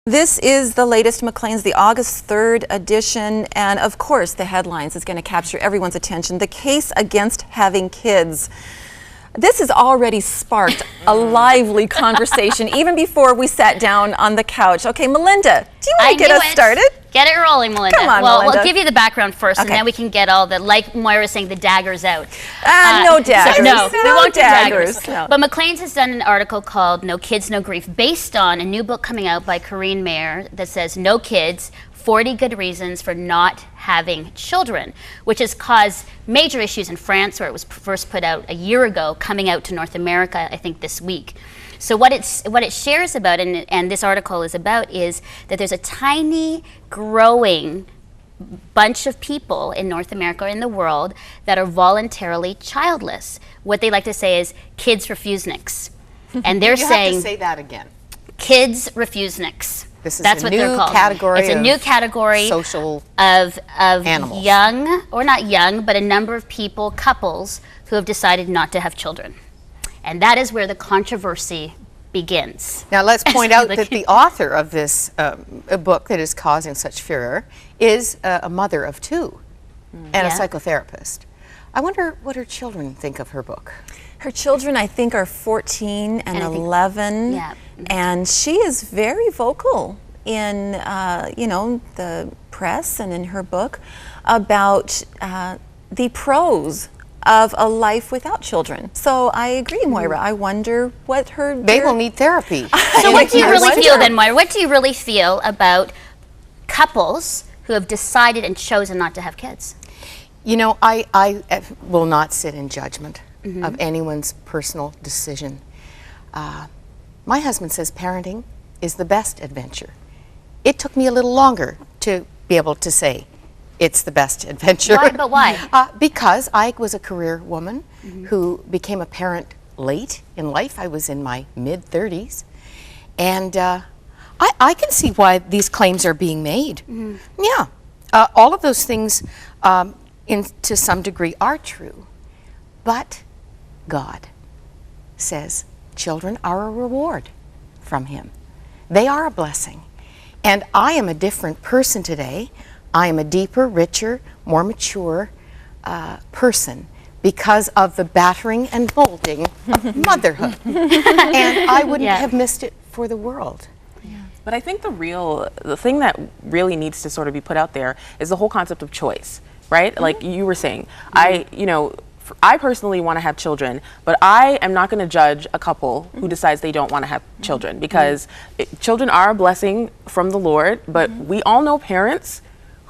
This is the latest Maclean's, the August 3rd edition, and of course the headlines is going to capture everyone's attention. The case against having kids. This has already sparked a lively conversation even before we sat down on the couch. Okay, Melinda, do you want to get us started? Get it rolling, Melinda. Come on, well, Melinda. We'll give you the background first, Okay. and then we can get all the, like Moira was saying, the daggers out. No daggers. So, no, we won't do daggers. No. But Maclean's has done an article called No Kids, No Grief, based on a new book coming out by Corinne Mayer that says No Kids, 40 Good Reasons for Not Having Children, which has caused major issues in France, where it was first put out a year ago, coming out to North America, I think, this week. So what it shares about, and this article is about, is that there's a tiny, growing bunch of people in North America or in the world that are voluntarily childless. What they like to say is kids refuseniks. And they're saying... You have to say that again. Kids refuseniks. This is That's a what new they're called. category It's a of new category social of animals. Young, or not young, but a number of people, couples, who have decided not to have children. And that is where the controversy begins. Now let's point out that the author of this a book that is causing such furor is a mother of two and a psychotherapist. I wonder what her children think of her book. Her children, I think, are 14 and 11, yeah. and she is very vocal in, the press and in her book about the pros of a life without children. So I agree, Moira. I wonder what her... They will need therapy. So what do you really feel then, Moira? What do you really feel about couples who have decided and chosen not to have kids? You know, I will not sit in judgment of anyone's personal decision. My husband says parenting is the best adventure. It took me a little longer to be able to say it's the best adventure. Why? But why? Because I was a career woman who became a parent late in life. I was in my mid-30s. And I can see why these claims are being made. Yeah. All of those things, to some degree, are true. But God says children are a reward from Him. They are a blessing. And I am a different person today. I am a deeper, richer, more mature person because of the battering and molding of motherhood. And I wouldn't have missed it for the world. But I think the thing that really needs to sort of be put out there is the whole concept of choice, right? Like you were saying, I personally want to have children, but I am not going to judge a couple who decides they don't want to have children, because children are a blessing from the Lord, but we all know parents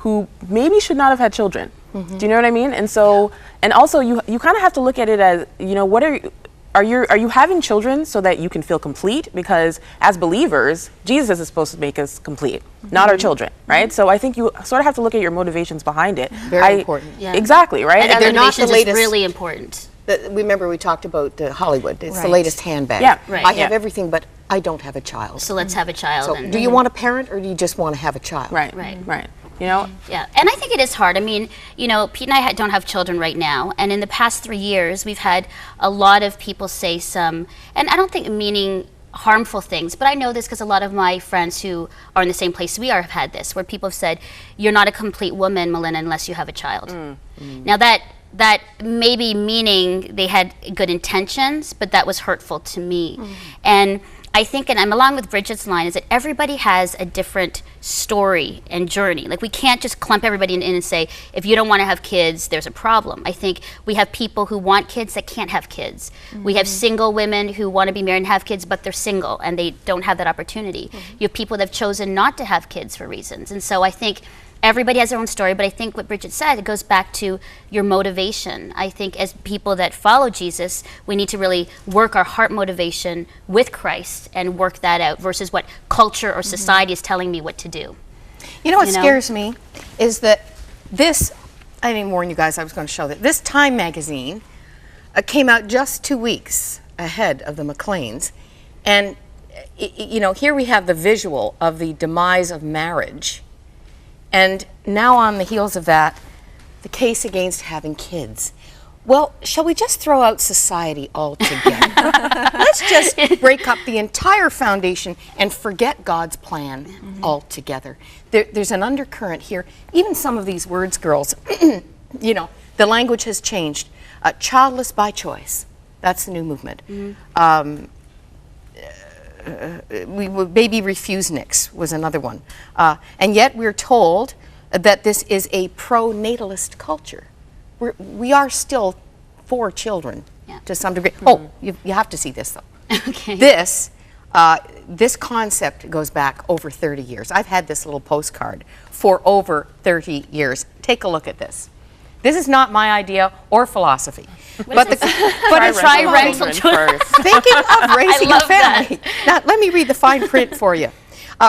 who maybe should not have had children. Do you know what I mean? And so, and also you kind of have to look at it as, what are you having children so that you can feel complete? Because as believers, Jesus is supposed to make us complete, not our children, right? So I think you sort of have to look at your motivations behind it. Very important. Yeah. Exactly, right? And they're not the motivations latest. is really important. Remember we talked about Hollywood. It's the Right. latest handbag. Yeah, right. I have everything, but I don't have a child. So let's have a child. So and, do you want a parent, or do you just want to have a child? Right, Right. right. You know? Yeah, and I think it is hard. I mean, Pete and I don't have children right now, and in the past 3 years, we've had a lot of people say some, and I don't think meaning harmful things, but I know this because a lot of my friends who are in the same place we are have had this, where people have said, you're not a complete woman, Melinda, unless you have a child. Now that may be meaning they had good intentions, but that was hurtful to me. And I think, and I'm along with Bridget's line, is that everybody has a different story and journey. Like, we can't just clump everybody in and say, if you don't want to have kids, there's a problem. I think we have people who want kids that can't have kids. We have single women who want to be married and have kids, but they're single and they don't have that opportunity. You have people that have chosen not to have kids for reasons. And so I think everybody has their own story, but I think what Bridget said, it goes back to your motivation. I think as people that follow Jesus, we need to really work our heart motivation with Christ and work that out versus what culture or society is telling me what to do. You know what scares me is that this, I didn't warn you guys I was going to show that, this Time magazine came out just 2 weeks ahead of the Macleans. And, here we have the visual of the demise of marriage. And now on the heels of that, the case against having kids. Well, shall we just throw out society altogether? Let's just break up the entire foundation and forget God's plan altogether. There's an undercurrent here. Even some of these words, girls, you know, the language has changed. Childless by choice. That's the new movement. Baby refuseniks was another one. And yet we're told that this is a pro-natalist culture. We are still for children to some degree. Oh, you have to see this though. Okay. This concept goes back over 30 years. I've had this little postcard for over 30 years. Take a look at this. This is not my idea or philosophy. But Try rental children. Thinking of raising a love family. Now, let me read the fine print for you.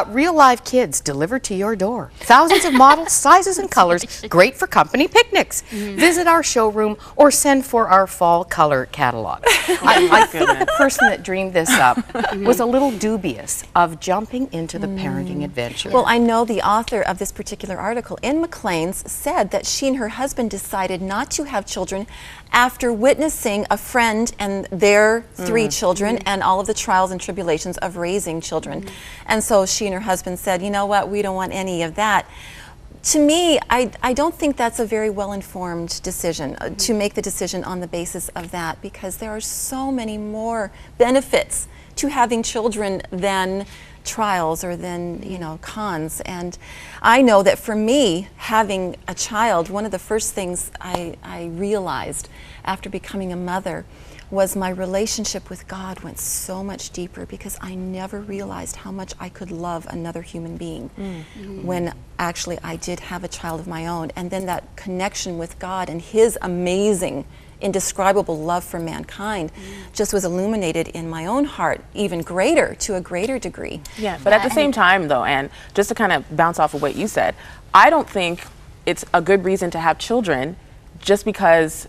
Real live kids delivered to your door. Thousands of models, sizes, and colors. Great for company picnics. Visit our showroom or send for our fall color catalog. I think the person that dreamed this up was a little dubious of jumping into the parenting adventure. Well, I know the author of this particular article in Maclean's said that she and her husband decided not to have children after witnessing a friend and their 3 children and all of the trials and tribulations of raising children. And so she and her husband said, you know what, we don't want any of that. To me, I don't think that's a very well-informed decision, to make the decision on the basis of that, because there are so many more benefits to having children than trials or than, you know, cons. And I know that for me, having a child, one of the first things I realized after becoming a mother was my relationship with God went so much deeper, because I never realized how much I could love another human being when actually I did have a child of my own. And then that connection with God and His amazing, indescribable love for mankind just was illuminated in my own heart even greater, to a greater degree. Yeah, but at the same time though, and just to kind of bounce off of what you said, I don't think it's a good reason to have children just because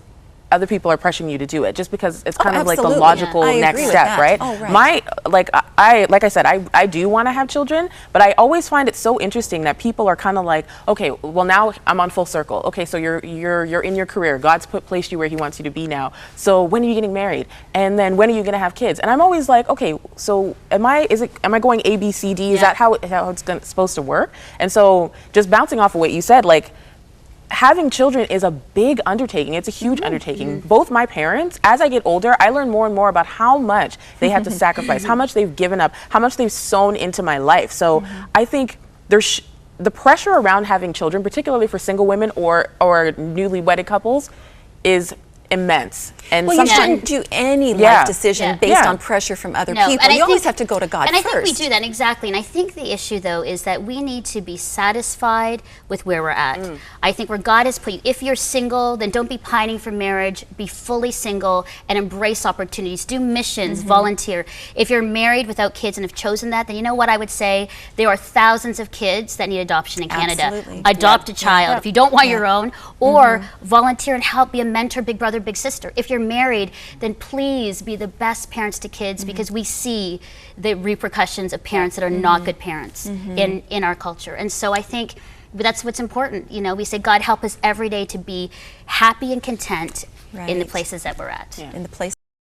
other people are pressuring you to do it, just because it's kind of like the logical next step, right? Oh, right. Like I said, I do want to have children, but I always find it so interesting that people are kind of like, okay, well now I'm on full circle. Okay, so you're in your career. God's placed you where He wants you to be now. So when are you getting married? And then when are you going to have kids? And I'm always like, okay, so am I going A, B, C, D? Is that how it's supposed to work? And so just bouncing off of what you said, like, having children is a big undertaking. It's a huge undertaking. Both my parents, as I get older, I learn more and more about how much they had to sacrifice, how much they've given up, how much they've sown into my life. So I think there's the pressure around having children, particularly for single women or newly wedded couples, is immense. And well, you shouldn't do any life decision based on pressure from other people. And you always have to go to God first. And I think we first. do that, exactly. And I think the issue, though, is that we need to be satisfied with where we're at. I think where God has put you, if you're single, then don't be pining for marriage. Be fully single and embrace opportunities. Do missions, volunteer. If you're married without kids and have chosen that, then you know what I would say? There are thousands of kids that need adoption in Canada. Absolutely. Adopt a child if you don't want your own, or volunteer and help, be a mentor, big brother, big sister. If you're married, then please be the best parents to kids, because we see the repercussions of parents that are not good parents in our culture. And so I think that's what's important. You know, we say, God help us every day to be happy and content in the places that we're at. In the place